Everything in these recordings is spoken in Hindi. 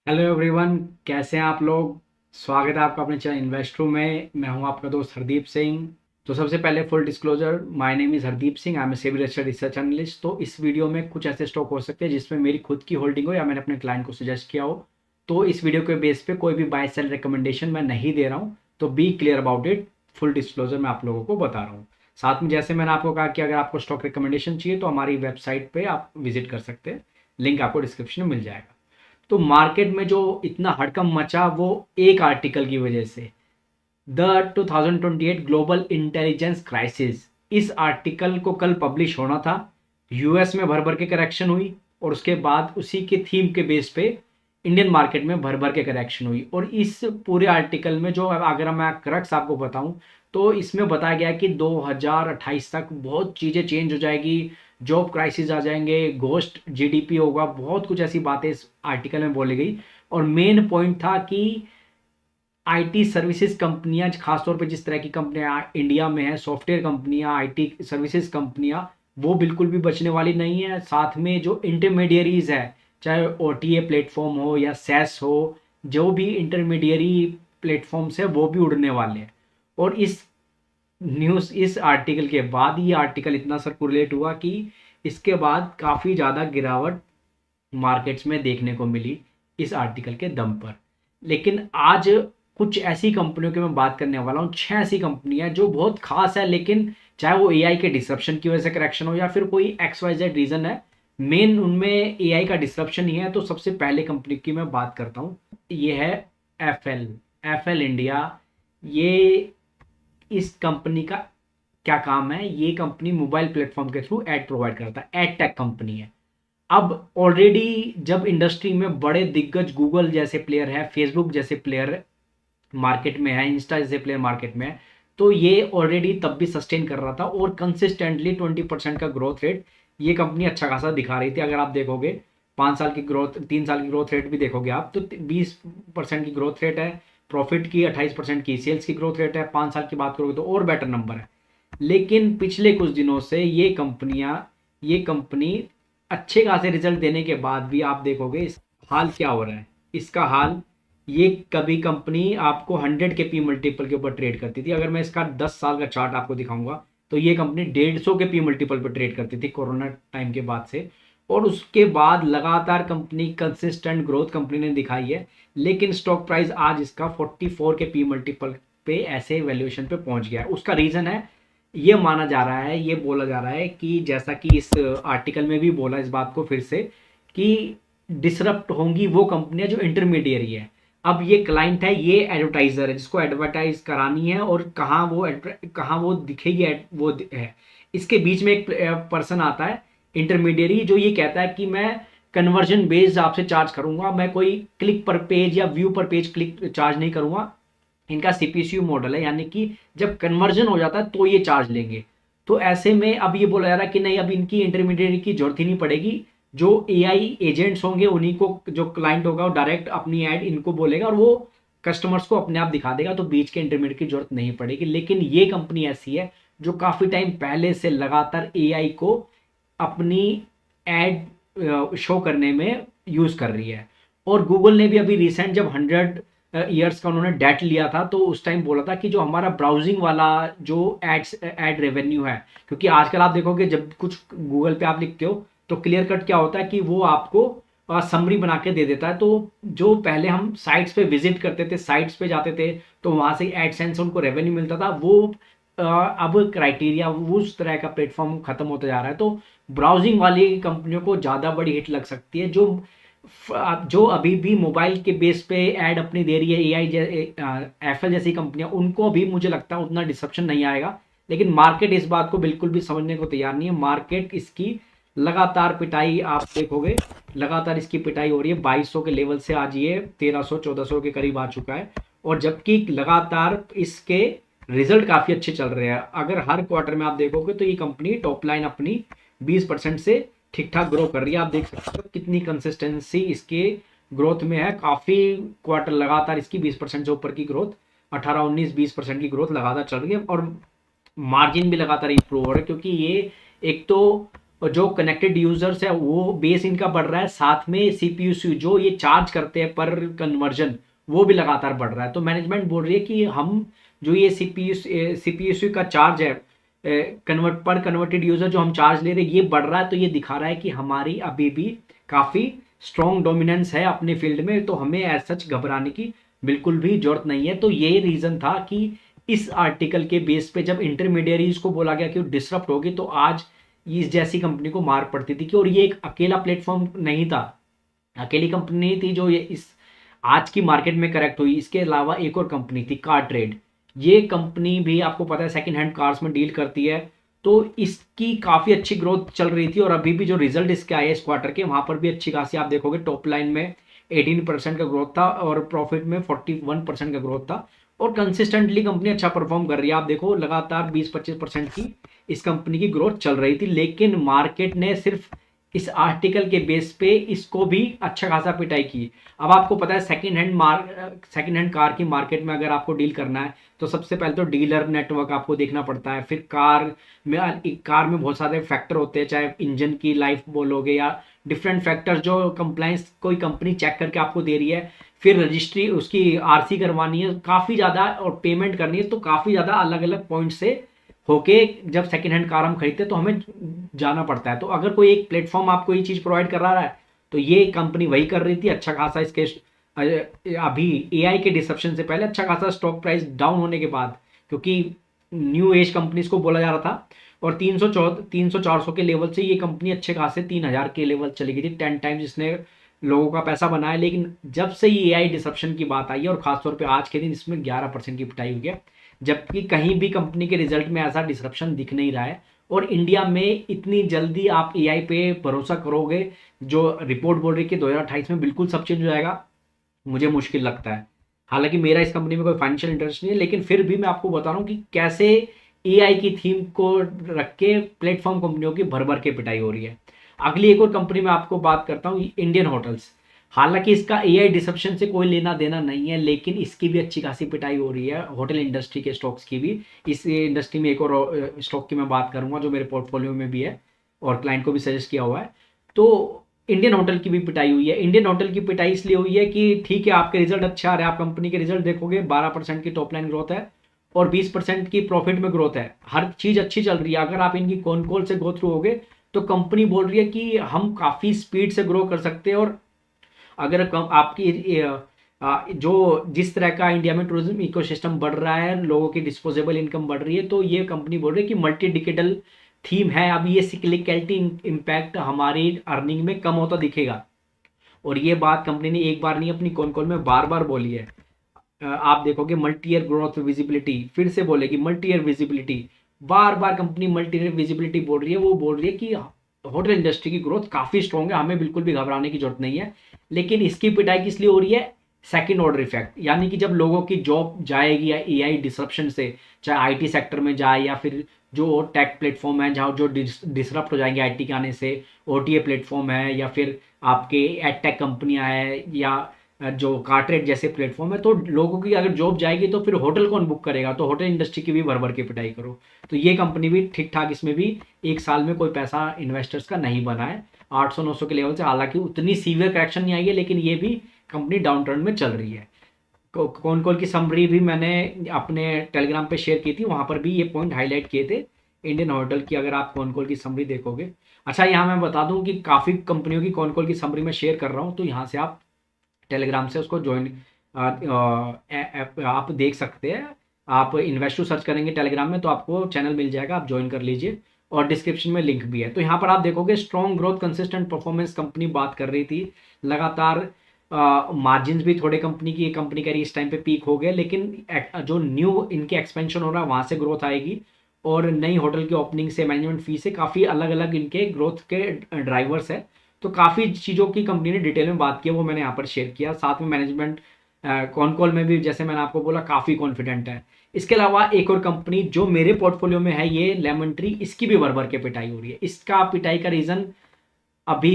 हेलो एवरीवन, कैसे हैं आप लोग। स्वागत है आपका अपने चैनल इन्वेस्टरो में। मैं हूं आपका दोस्त हरदीप सिंह। तो सबसे पहले full disclosure, my name is Hardeep Singh, I am a SEBI registered research analyst. तो इस वीडियो में कुछ ऐसे स्टॉक हो सकते हैं जिसमें मेरी खुद की होल्डिंग हो या मैंने अपने क्लाइंट को सजेस्ट किया हो। तो इस वीडियो के बेस पे कोई भी बाय सेल रिकमेंडेशन मैं नहीं दे रहा हूँ। तो be clear about it. Full disclosure मैं आप लोगों को बता रहा हूँ। साथ में जैसे मैंने आपको कहा कि अगर आपको स्टॉक रिकमेंडेशन चाहिए तो हमारी वेबसाइट पे आप विजिट कर सकते हैं। लिंक आपको डिस्क्रिप्शन में मिल जाएगा। तो मार्केट में जो इतना हड़कंप मचा वो एक आर्टिकल की वजह से, द 2028 ग्लोबल इंटेलिजेंस क्राइसिस, इस आर्टिकल को कल पब्लिश होना था। यूएस में भर भर के करेक्शन हुई और उसके बाद उसी के थीम के बेस पे इंडियन मार्केट में भर भर के करेक्शन हुई। और इस पूरे आर्टिकल में जो अगर मैं क्रक्स आपको बताऊं तो इसमें बताया गया कि 2028 तक बहुत चीज़ें चेंज हो जाएगी। जॉब क्राइसिस आ जाएंगे, घोस्ट जीडीपी होगा, बहुत कुछ ऐसी बातें इस आर्टिकल में बोली गई। और मेन पॉइंट था कि आईटी सर्विसेज कंपनियां, खासतौर पे जिस तरह की कंपनियां इंडिया में है, सॉफ्टवेयर कंपनियां, आईटी सर्विसेज कंपनियां, वो बिल्कुल भी बचने वाली नहीं है। साथ में जो इंटरमीडियरीज है, चाहे ओटीए प्लेटफॉर्म हो या सैस हो, जो भी इंटरमीडियरी प्लेटफॉर्म्स है वो भी उड़ने वाले हैं। और इस आर्टिकल के बाद ये आर्टिकल इतना सर्कुलेट हुआ कि इसके बाद काफ़ी ज़्यादा गिरावट मार्केट्स में देखने को मिली इस आर्टिकल के दम पर। लेकिन आज कुछ ऐसी कंपनियों की मैं बात करने वाला हूँ, 6 ऐसी कंपनियां जो बहुत खास है। लेकिन चाहे वो एआई के डिसरप्शन की वजह से करेक्शन हो या फिर कोई एक्स वाई जेड रीजन है, मेन उनमें एआई का डिसरप्शन ही है। तो सबसे पहले कंपनी की मैं बात करता हूँ, ये है एफएल। FL India. ये इस कंपनी का क्या काम है, ये कंपनी मोबाइल प्लेटफॉर्म के थ्रू एड प्रोवाइड करता है, एड टेक कंपनी है। अब ऑलरेडी जब इंडस्ट्री में बड़े दिग्गज गूगल जैसे प्लेयर है, फेसबुक जैसे प्लेयर मार्केट में है, इंस्टा जैसे प्लेयर मार्केट में है, तो ये ऑलरेडी तब भी सस्टेन कर रहा था और कंसिस्टेंटली 20% का ग्रोथ रेट ये कंपनी अच्छा खासा दिखा रही थी। अगर आप देखोगे 5 साल की ग्रोथ, 3 साल की ग्रोथ रेट भी देखोगे आप, तो 20% की ग्रोथ रेट है। प्रॉफिट की 28% की, सेल्स की ग्रोथ रेट है। 5 साल की बात करोगे तो और बेटर नंबर है। लेकिन पिछले कुछ दिनों से ये कंपनी अच्छे खासे रिजल्ट देने के बाद भी आप देखोगे हाल क्या हो रहा है इसका हाल। ये कभी कंपनी आपको 100 के पी मल्टीपल के ऊपर ट्रेड करती थी। अगर मैं इसका 10 साल का चार्ट आपको दिखाऊंगा तो ये कंपनी 150 के पी मल्टीपल पर ट्रेड करती थी कोरोना टाइम के बाद से। और उसके बाद लगातार कंपनी कंसिस्टेंट ग्रोथ कंपनी ने दिखाई है। लेकिन स्टॉक प्राइस आज इसका 44 के पी मल्टीपल पे ऐसे वैल्यूएशन पे पहुंच गया है। उसका रीजन है, ये माना जा रहा है, ये बोला जा रहा है कि जैसा कि इस आर्टिकल में भी बोला इस बात को फिर से, कि डिसरप्ट होंगी वो कंपनियां जो इंटरमीडियरी है। अब ये क्लाइंट है, ये एडवर्टाइजर है जिसको एडवर्टाइज करानी है, और कहाँ वो दिखेगी वो है। इसके बीच में एक पर्सन आता है, इंटरमीडियरी, जो ये कहता है कि मैं कन्वर्जन बेस्ड आपसे चार्ज करूंगा, मैं कोई क्लिक पर पेज या व्यू पर पेज क्लिक चार्ज नहीं करूंगा। इनका सीपीसीयू मॉडल है, यानी कि जब कन्वर्जन हो जाता है तो ये चार्ज लेंगे। तो ऐसे में अब ये बोला जा रहा है कि नहीं, अब इनकी इंटरमीडिएट की जरूरत ही नहीं पड़ेगी। जो एआई एजेंट्स होंगे उन्हीं को, जो क्लाइंट होगा वो डायरेक्ट अपनी ऐड इनको बोलेगा और वो कस्टमर्स को अपने आप दिखा देगा। तो बीच के इंटरमीडिएट की जरूरत नहीं पड़ेगी। लेकिन ये कंपनी ऐसी है जो काफी टाइम पहले से लगातार एआई को अपनी एड शो करने में यूज कर रही है। और गूगल ने भी अभी रिसेंट जब 100 ईयर्स का उन्होंने डेट लिया था तो उस टाइम बोला था कि जो हमारा ब्राउजिंग वाला जो एड रेवेन्यू है, क्योंकि आजकल आप देखोगे जब कुछ गूगल पे आप लिखते हो तो क्लियर कट क्या होता है कि वो आपको समरी बना के दे देता है। तो जो पहले हम साइट्स पे विजिट करते थे, साइट्स पे जाते थे, तो वहां से एडसेंस उनको रेवेन्यू मिलता था, वो अब क्राइटेरिया उस तरह का प्लेटफॉर्म खत्म होता जा रहा है। तो ब्राउजिंग वाली कंपनियों को ज़्यादा बड़ी हिट लग सकती है, जो अभी भी मोबाइल के बेस पे ऐड अपनी दे रही है। एफएल जैसी कंपनियां, उनको भी मुझे लगता है उतना डिसरप्शन नहीं आएगा। लेकिन मार्केट इस बात को बिल्कुल भी समझने को तैयार नहीं है। मार्केट इसकी लगातार पिटाई आप देखोगे, लगातार इसकी पिटाई हो रही है। 2200 के लेवल से आज ये 1300-1400 के करीब आ चुका है। और जबकि लगातार इसके रिजल्ट काफ़ी अच्छे चल रहे हैं। अगर हर क्वार्टर में आप देखोगे तो ये कंपनी टॉप लाइन अपनी 20% से ठीक ठाक ग्रो कर रही है। आप देख सकते हो कितनी कंसिस्टेंसी इसके ग्रोथ में है। काफ़ी क्वार्टर लगातार इसकी 20% से ऊपर की ग्रोथ, 18, 19, 20% की ग्रोथ लगातार चल रही है। और मार्जिन भी लगातार इंप्रूव हो रहा है, क्योंकि ये एक तो और जो कनेक्टेड यूजर्स है वो बेस इनका बढ़ रहा है, साथ में सीपीयू जो ये चार्ज करते हैं पर कन्वर्जन वो भी लगातार बढ़ रहा है। तो मैनेजमेंट बोल रही है कि हम जो ये सीपीयू का चार्ज है, कन्वर्टेड यूजर जो हम चार्ज ले रहे हैं ये बढ़ रहा है, तो ये दिखा रहा है कि हमारी अभी भी काफ़ी स्ट्रॉन्ग डोमिनेंस है अपने फील्ड में, तो हमें एज सच घबराने की बिल्कुल भी जरूरत नहीं है। तो ये रीज़न था कि इस आर्टिकल के बेस पे जब इंटरमीडियरीज को बोला गया कि वो डिसरप्ट होगी, तो आज इस जैसी कंपनी को मार पड़ती थी कि, और ये एक अकेला प्लेटफॉर्म नहीं था, अकेली कंपनी नहीं थी जो ये इस आज की मार्केट में करेक्ट हुई। इसके अलावा एक और कंपनी थी कार ट्रेड, ये कंपनी भी आपको पता है सेकंड हैंड कार्स में डील करती है, तो इसकी काफ़ी अच्छी ग्रोथ चल रही थी। और अभी भी जो रिजल्ट इसके आए इस क्वार्टर के, वहाँ पर भी अच्छी खासी आप देखोगे टॉप लाइन में 18% का ग्रोथ था और प्रॉफिट में 41% का ग्रोथ था, और कंसिस्टेंटली कंपनी अच्छा परफॉर्म कर रही है। आप देखो लगातार 20-25% की इस कंपनी की ग्रोथ चल रही थी, लेकिन मार्केट ने सिर्फ इस आर्टिकल के बेस पे इसको भी अच्छा खासा पिटाई की। अब आपको पता है सेकंड हैंड कार की मार्केट में अगर आपको डील करना है तो सबसे पहले तो डीलर नेटवर्क आपको देखना पड़ता है, फिर कार में बहुत सारे फैक्टर होते हैं, चाहे इंजन की लाइफ बोलोगे या डिफरेंट फैक्टर्स जो कंप्लाइंस कोई कंपनी चेक करके आपको दे रही है, फिर रजिस्ट्री उसकी आरसी करवानी है काफ़ी ज़्यादा, और पेमेंट करनी है, तो काफ़ी ज़्यादा अलग अलग पॉइंट से होके जब सेकेंड हैंड कार हम खरीदते हैं तो हमें जाना पड़ता है। तो अगर कोई एक प्लेटफॉर्म आपको ये चीज़ प्रोवाइड कर रहा है तो ये कंपनी वही कर रही थी। अच्छा खासा इसके अभी एआई के डिसरप्शन से पहले अच्छा खासा स्टॉक प्राइस डाउन होने के बाद, क्योंकि न्यू एज कंपनीज को बोला जा रहा था, और 300-400 के लेवल से ये कंपनी अच्छे खासे 3000 के लेवल चली गई थी, 10 टाइम्स इसने लोगों का पैसा बनाया। लेकिन जब से ये एआई डिसरप्शन की बात आई है, और खासतौर पे आज के दिन इसमें 11% की पिटाई हुई है, जबकि कहीं भी कंपनी के रिजल्ट में ऐसा डिसरप्शन दिख नहीं रहा है। और इंडिया में इतनी जल्दी आप एआई पे भरोसा करोगे, जो रिपोर्ट बोल रही है कि 2028 में बिल्कुल सब चेंज हो जाएगा, मुझे मुश्किल लगता है। हालांकि मेरा इस कंपनी में कोई फाइनेंशियल इंटरेस्ट नहीं है, लेकिन फिर भी मैं आपको बता रहा हूँ कि कैसे एआई की थीम को रख के प्लेटफॉर्म कंपनियों की भर भर के पिटाई हो रही है। अगली एक और कंपनी में आपको बात करता हूँ, इंडियन होटल्स। हालांकि इसका एआई डिसरप्शन से कोई लेना देना नहीं है, लेकिन इसकी भी अच्छी खासी पिटाई हो रही है, होटल इंडस्ट्री के स्टॉक्स की भी। इस इंडस्ट्री में एक और स्टॉक की मैं बात करूंगा जो मेरे पोर्टफोलियो में भी है और क्लाइंट को भी सजेस्ट किया हुआ है। तो इंडियन होटल की भी पिटाई हुई है। इंडियन होटल की पिटाई इसलिए हुई है कि ठीक है आपके रिजल्ट अच्छे आ रहे हैं, आप कंपनी के रिजल्ट देखोगे 12% की टॉप लाइन ग्रोथ है और 20% की प्रॉफिट में ग्रोथ है, हर चीज़ अच्छी चल रही है। अगर आप इनकी कौन कॉल से गो थ्रू होगे तो कंपनी बोल रही है कि हम काफ़ी स्पीड से ग्रो कर सकते हैं, और अगर आपकी जो जिस तरह का इंडिया में टूरिज्म इकोसिस्टम बढ़ रहा है, लोगों की डिस्पोजेबल इनकम बढ़ रही है, तो ये कंपनी बोल रही है कि मल्टी डिकेडल थीम है। अब ये सिक्लिकलिटी इम्पैक्ट हमारी अर्निंग में कम होता दिखेगा, और ये बात कंपनी ने एक बार नहीं अपनी कॉन कॉल में बार बार बोली है। आप देखोगे मल्टी ईयर ग्रोथ विजिबिलिटी, फिर से बोलेगी मल्टी ईयर विजिबिलिटी, बार बार कंपनी मल्टी ईयर विजिबिलिटी बोल रही है। वो बोल रही है कि होटल इंडस्ट्री की ग्रोथ काफ़ी स्ट्रॉन्ग है, हमें बिल्कुल भी घबराने की जरूरत नहीं है। लेकिन इसकी पिटाई किस लिए हो रही है? सेकंड ऑर्डर इफेक्ट, यानी कि जब लोगों की जॉब जाएगी या एआई डिसरप्शन से, चाहे आईटी सेक्टर में जाए या फिर जो टेक प्लेटफॉर्म है जहाँ जो डिसरप्ट हो जाएंगे आईटी के आने से, ओटीए प्लेटफॉर्म है या फिर आपके एडटेक कंपनियां हैं या जो कार्टरेट जैसे प्लेटफॉर्म है, तो लोगों की अगर जॉब जाएगी तो फिर होटल कौन बुक करेगा? तो होटल इंडस्ट्री की भी भर भर के पिटाई करो। तो ये कंपनी भी ठीक ठाक, इसमें भी एक साल में कोई पैसा इन्वेस्टर्स का नहीं बना है 800-900 के लेवल से। हालांकि उतनी सीवियर करेक्शन नहीं आई है, लेकिन ये भी कंपनी डाउन टर्न में चल रही है। कौन कॉल की समरी भी मैंने अपने टेलीग्राम पे शेयर की थी, वहाँ पर भी ये पॉइंट हाईलाइट किए थे इंडियन होटल की, अगर आप कौन कॉल की समरी देखोगे। अच्छा, यहाँ मैं बता दूँ कि काफ़ी कंपनियों की कौन कॉल की समरी में शेयर कर रहा हूँ, तो यहाँ से आप टेलीग्राम से उसको ज्वाइन आप देख सकते हैं। आप इन्वेस्टो सर्च करेंगे टेलीग्राम में तो आपको चैनल मिल जाएगा, आप ज्वाइन कर लीजिए, और डिस्क्रिप्शन में लिंक भी है। तो यहाँ पर आप देखोगे strong growth consistent performance company बात कर रही थी, लगातार मार्जिन भी थोड़े कंपनी का इस टाइम पे पीक हो गए, लेकिन जो न्यू इनके एक्सपेंशन हो रहा है वहाँ से ग्रोथ आएगी, और नई होटल की ओपनिंग से, मैनेजमेंट फी से, काफ़ी अलग अलग इनके ग्रोथ के ड्राइवर्स है। तो काफ़ी चीज़ों की कंपनी ने डिटेल में बात की है, वो मैंने यहाँ पर शेयर किया। साथ में मैनेजमेंट कॉन कॉल में भी जैसे मैंने आपको बोला काफ़ी कॉन्फिडेंट है। इसके अलावा एक और कंपनी जो मेरे पोर्टफोलियो में है, ये लेमन ट्री, इसकी भी भर भर के पिटाई हो रही है। इसका पिटाई का रीज़न अभी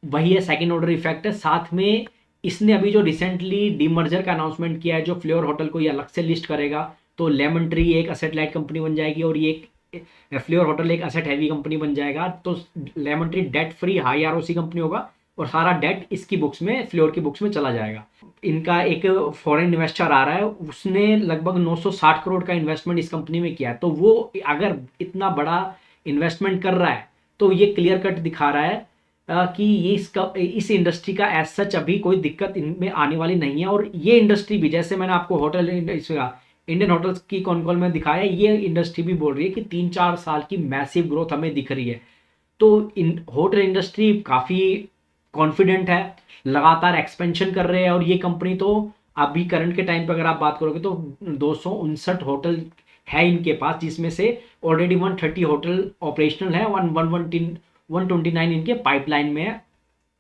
वही है, सेकेंड ऑर्डर इफेक्ट है। साथ में इसने अभी जो रिसेंटली डीमर्जर का अनाउंसमेंट किया है, जो फ्लेवर होटल को ये अलग से लिस्ट करेगा, तो लेमन ट्री एक असेट लाइट कंपनी बन जाएगी और ये एक फ्लेयर होटल एक एसेट हैवी कंपनी बन जाएगा, तो lemon tree debt free high ROC company होगा और सारा डेट इसकी बुक्स में, फ्लोर की बुक्स में चला जाएगा। इनका एक फॉरेन इन्वेस्टर आ रहा है, उसने लगभग 960 करोड़ का इन्वेस्टमेंट इस कंपनी में किया है। तो वो अगर इतना बड़ा इन्वेस्टमेंट कर रहा है तो ये क्लियर कट दिखा रहा है कि ये इस इंडस्ट्री का एज सच अभी कोई दिक्कत इनमें आने वाली नहीं है। और ये इंडस्ट्री भी, जैसे मैंने आपको होटल इंडियन होटल्स की कॉन कॉल में दिखाया, ये इंडस्ट्री भी बोल रही है कि 3-4 साल की मैसिव ग्रोथ हमें दिख रही है। तो होटल इंडस्ट्री काफ़ी कॉन्फिडेंट है, लगातार एक्सपेंशन कर रहे हैं। और ये कंपनी तो अभी करंट के टाइम पे अगर आप बात करोगे तो 259 होटल है इनके पास, जिसमें से ऑलरेडी 130 होटल ऑपरेशनल है, 129 इनके पाइपलाइन में है।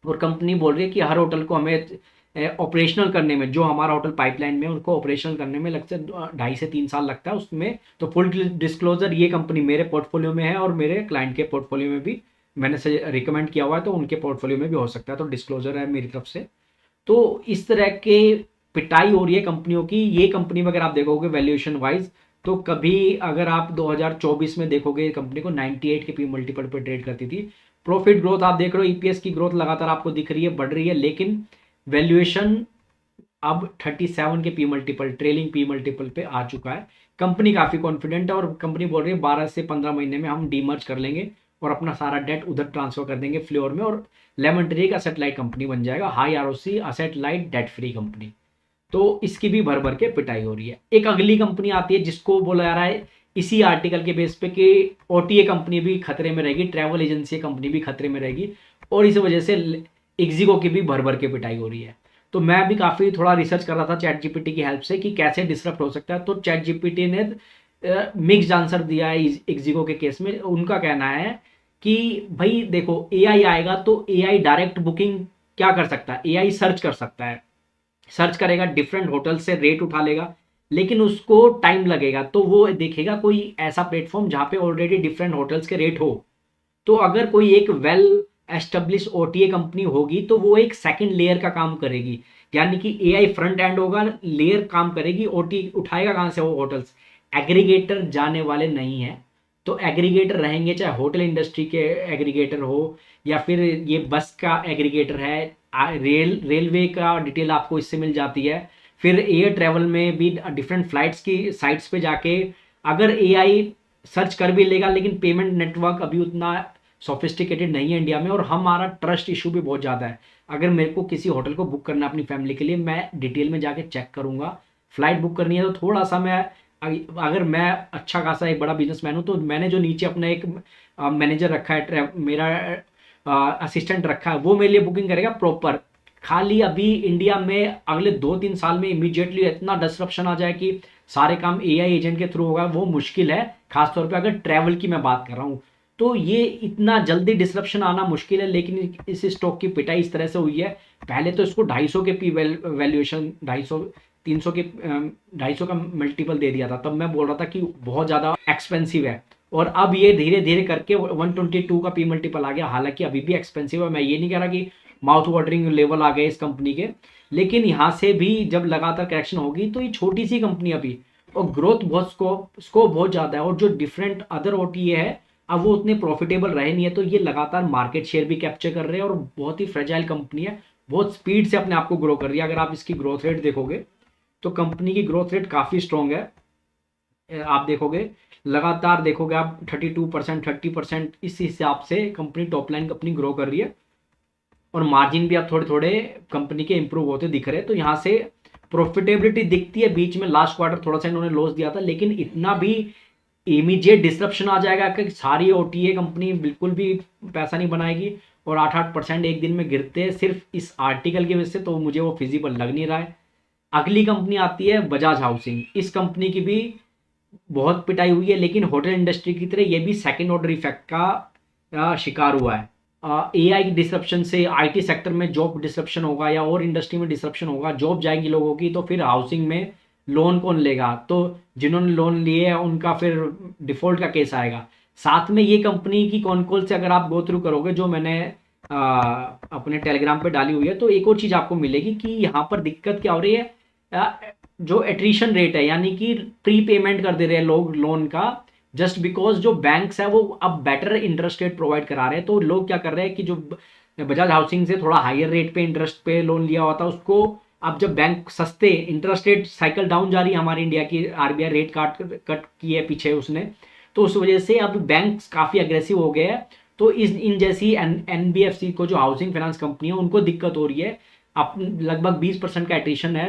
और कंपनी बोल रही है कि हर होटल को हमें ऑपरेशनल करने में, जो हमारा होटल पाइपलाइन में उनको ऑपरेशनल करने में लगता है 2.5 से 3 साल लगता है उसमें। तो फुल डिस्क्लोजर, ये कंपनी मेरे पोर्टफोलियो में है और मेरे क्लाइंट के पोर्टफोलियो में भी मैंने से रिकमेंड किया हुआ है, तो उनके पोर्टफोलियो में भी हो सकता है। तो डिस्क्लोजर है मेरी तरफ से। तो इस तरह के पिटाई हो रही है कंपनियों की। ये कंपनी में अगर आप देखोगे वैल्यूएशन वाइज, तो कभी अगर आप 2024 में देखोगे कंपनी को 98 के पी मल्टीपल पर ट्रेड करती थी। प्रॉफिट ग्रोथ आप देख रहे हो, ईपीएस की ग्रोथ लगातार आपको दिख रही है, बढ़ रही है, लेकिन वैल्यूएशन अब 37 के P multiple, trailing P multiple पे आ चुका है। कंपनी काफ़ी कॉन्फिडेंट है और कंपनी बोल रही है 12 से 15 महीने में हम डीमर्ज कर लेंगे और अपना सारा डेट उधर ट्रांसफर कर देंगे फ्लोर में, और लेमन ट्री का सेटेलाइट कंपनी बन जाएगा, high ROC asset light debt free company. तो इसकी भी भर भर के पिटाई हो रही है। एक अगली कंपनी आती है जिसको बोला जा रहा है इसी आर्टिकल के बेस पे कि ओटीए कंपनी भी खतरे में रहेगी, ट्रैवल एजेंसी कंपनी भी खतरे में रहेगी, और इस वजह से एग्जीगो की भी भर भर के पिटाई हो रही है। तो मैं भी काफ़ी थोड़ा रिसर्च कर रहा था चैट जीपीटी की हेल्प से कि कैसे डिसरप्ट हो सकता है। तो चैट जीपीटी ने मिक्स्ड आंसर दिया है एग्जीगो के केस में। उनका कहना है कि भाई देखो, एआई आएगा तो एआई डायरेक्ट बुकिंग क्या कर सकता है, एआई सर्च कर सकता है, सर्च करेगा, डिफरेंट होटल से रेट उठा लेगा, लेकिन उसको टाइम लगेगा। तो वो देखेगा कोई ऐसा प्लेटफॉर्म जहाँ पे ऑलरेडी डिफरेंट होटल्स के रेट हो। तो अगर कोई एक वेल एस्टेब्लिश ओटीए कंपनी होगी तो वो एक सेकंड लेयर का काम करेगी, यानी कि एआई फ्रंट एंड होगा, लेयर काम करेगी, ओटी उठाएगा कहाँ से वो होटल्स। एग्रीगेटर जाने वाले नहीं है। तो एग्रीगेटर रहेंगे, चाहे होटल इंडस्ट्री के एग्रीगेटर हो या फिर ये बस का एग्रीगेटर है, रेलवे का डिटेल आपको इससे मिल जाती है। फिर एयर ट्रैवल में भी डिफरेंट फ्लाइट्स की साइट्स पे जाके अगर एआई सर्च कर भी लेगा, लेकिन पेमेंट नेटवर्क अभी उतना सोफिस्टिकेटेड नहीं है इंडिया में, और हमारा ट्रस्ट इशू भी बहुत ज़्यादा है। अगर मेरे को किसी होटल को बुक करना अपनी फैमिली के लिए, मैं डिटेल में जाके चेक करूँगा। फ्लाइट बुक करनी है तो थोड़ा सा मैं, अगर मैं अच्छा खासा एक बड़ा बिजनेसमैन हूँ तो मैंने जो नीचे अपना एक मैनेजर रखा है, मेरा असिस्टेंट रखा है, वो मेरे लिए बुकिंग करेगा प्रॉपर। खाली अभी इंडिया में अगले 2-3 साल में इमीडिएटली इतना डिसरप्शन आ जाए कि सारे काम एआई एजेंट के थ्रू होगा, वो मुश्किल है। खासतौर पे अगर ट्रैवल की मैं बात कर रहा हूँ तो ये इतना जल्दी डिसरप्शन आना मुश्किल है, लेकिन इस स्टॉक की पिटाई इस तरह से हुई है। पहले तो इसको 250 के पी वैल्यूएशन, 250-300 के 250 का मल्टीपल दे दिया था, तब मैं बोल रहा था कि बहुत ज़्यादा एक्सपेंसिव है। और अब ये धीरे धीरे करके 122 का पी मल्टीपल आ गया। हालांकि अभी भी एक्सपेंसिव है, मैं ये नहीं कह रहा कि माउथ वाटरिंग लेवल आ गए इस कंपनी के, लेकिन यहाँ से भी जब लगातार करेक्शन होगी तो ये छोटी सी कंपनी अभी, और ग्रोथ बहुत स्कोप बहुत ज़्यादा है, और जो डिफरेंट अदर ओटीए है अब वो उतने प्रॉफिटेबल रहे नहीं है। तो ये लगातार मार्केट शेयर भी कैप्चर कर रहे हैं और बहुत ही फ्रेजाइल कंपनी है, बहुत स्पीड से अपने आप को ग्रो कर रही है। अगर आप इसकी ग्रोथ रेट देखोगे तो कंपनी की ग्रोथ रेट काफ़ी स्ट्रॉन्ग है। आप देखोगे लगातार, देखोगे आप 32%, 30%, इस हिसाब से कंपनी टॉप लाइन अपनी ग्रो कर रही है, और मार्जिन भी अब थोड़े थोड़े कंपनी के इंप्रूव होते दिख रहे हैं। तो यहाँ से प्रॉफिटेबिलिटी दिखती है। बीच में लास्ट क्वार्टर थोड़ा सा इन्होंने लॉस दिया था, लेकिन इतना भी इमीडिएट डिसरप्शन आ जाएगा कि सारी ओटीए कंपनी बिल्कुल भी पैसा नहीं बनाएगी और 8-8% एक दिन में गिरते सिर्फ इस आर्टिकल की वजह से, तो मुझे वो फिजिबल लग नहीं रहा है। अगली कंपनी आती है बजाज हाउसिंग। इस कंपनी की भी बहुत पिटाई हुई है, लेकिन होटल इंडस्ट्री की तरह ये भी सेकेंड ऑर्डर इफेक्ट का शिकार हुआ है। एआई की डिसरप्शन से आईटी सेक्टर में जॉब डिसरप्शन होगा या और इंडस्ट्री में डिसरप्शन होगा, जॉब जाएगी लोगों की, तो फिर हाउसिंग में लोन कौन लेगा? तो जिन्होंने लोन लिए हैं उनका फिर डिफॉल्ट का केस आएगा। साथ में ये कंपनी की कॉन कॉल से अगर आप गो थ्रू करोगे, जो मैंने अपने टेलीग्राम पे डाली हुई है, तो एक और चीज़ आपको मिलेगी कि यहाँ पर दिक्कत क्या हो रही है। जो एट्रीशन रेट है, यानी कि प्री पेमेंट कर दे रहे हैं लोग लोन का, जस्ट बिकॉज जो बैंक्स है वो अब बेटर इंटरेस्ट रेट प्रोवाइड करा रहे हैं। तो लोग क्या कर रहे हैं कि जो बजाज हाउसिंग से थोड़ा हायर रेट पे इंटरेस्ट पे लोन लिया हुआ था उसको अब जब बैंक सस्ते इंटरेस्ट रेट साइकिल डाउन जा रही है, हमारी इंडिया की आरबीआई रेट कट की है पीछे उसने, तो उस वजह से अब बैंक काफ़ी अग्रेसिव हो गए हैं। तो इन जैसी एनबीएफसी को जो हाउसिंग फाइनेंस कंपनी है उनको दिक्कत हो रही है। अब लगभग 20% का एट्रिशन है,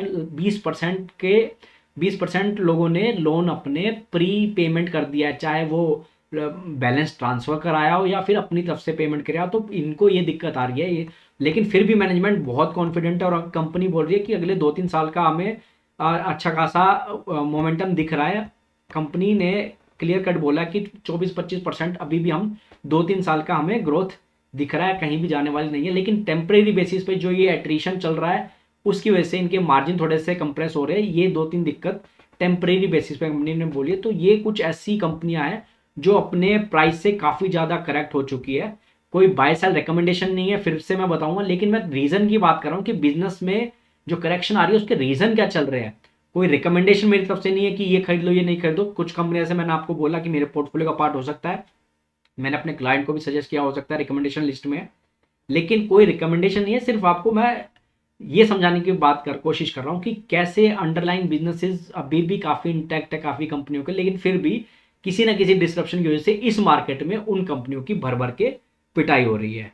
20% लोगों ने लोन अपने प्री पेमेंट कर दिया है, चाहे वो बैलेंस ट्रांसफर कराया हो या फिर अपनी तरफ से पेमेंट कराया हो। तो इनको ये दिक्कत आ रही है ये, लेकिन फिर भी मैनेजमेंट बहुत कॉन्फिडेंट है और कंपनी बोल रही है कि अगले 2-3 साल का हमें अच्छा खासा मोमेंटम दिख रहा है। कंपनी ने क्लियर कट बोला कि 24-25% अभी भी हम 2-3 साल का हमें ग्रोथ दिख रहा है, कहीं भी जाने वाली नहीं है। लेकिन टेम्परेरी बेसिस पे जो ये एट्रिशन चल रहा है उसकी वजह से इनके मार्जिन थोड़े से कंप्रेस हो रहे हैं। ये 2-3 दिक्कत टेम्परेरी बेसिस पे कंपनी ने बोली है। तो ये कुछ ऐसी कंपनियां हैं जो अपने प्राइस से काफ़ी ज़्यादा करेक्ट हो चुकी है। कोई बाय सेल रिकमेंडेशन नहीं है, फिर से मैं बताऊंगा, लेकिन मैं रीज़न की बात कर रहा हूँ कि बिजनेस में जो करेक्शन आ रही है उसके रीज़न क्या चल रहे हैं। कोई रिकमेंडेशन मेरी तरफ से नहीं है कि ये खरीद लो ये नहीं खरीदो। कुछ कंपनी ऐसे मैंने आपको बोला कि मेरे पोर्टफोलियो का पार्ट हो सकता है, मैंने अपने क्लाइंट को भी सजेस्ट किया हो सकता है रिकमेंडेशन लिस्ट में, लेकिन कोई रिकमेंडेशन नहीं है। सिर्फ आपको मैं ये समझाने की कोशिश कर रहा हूँ कि कैसे अंडरलाइन बिजनेसेस अभी भी काफ़ी इंटैक्ट है काफ़ी कंपनियों के, लेकिन फिर भी किसी ना किसी डिस्ट्रप्शन की वजह से इस मार्केट में उन कंपनियों की भर भर के पिटाई हो रही है।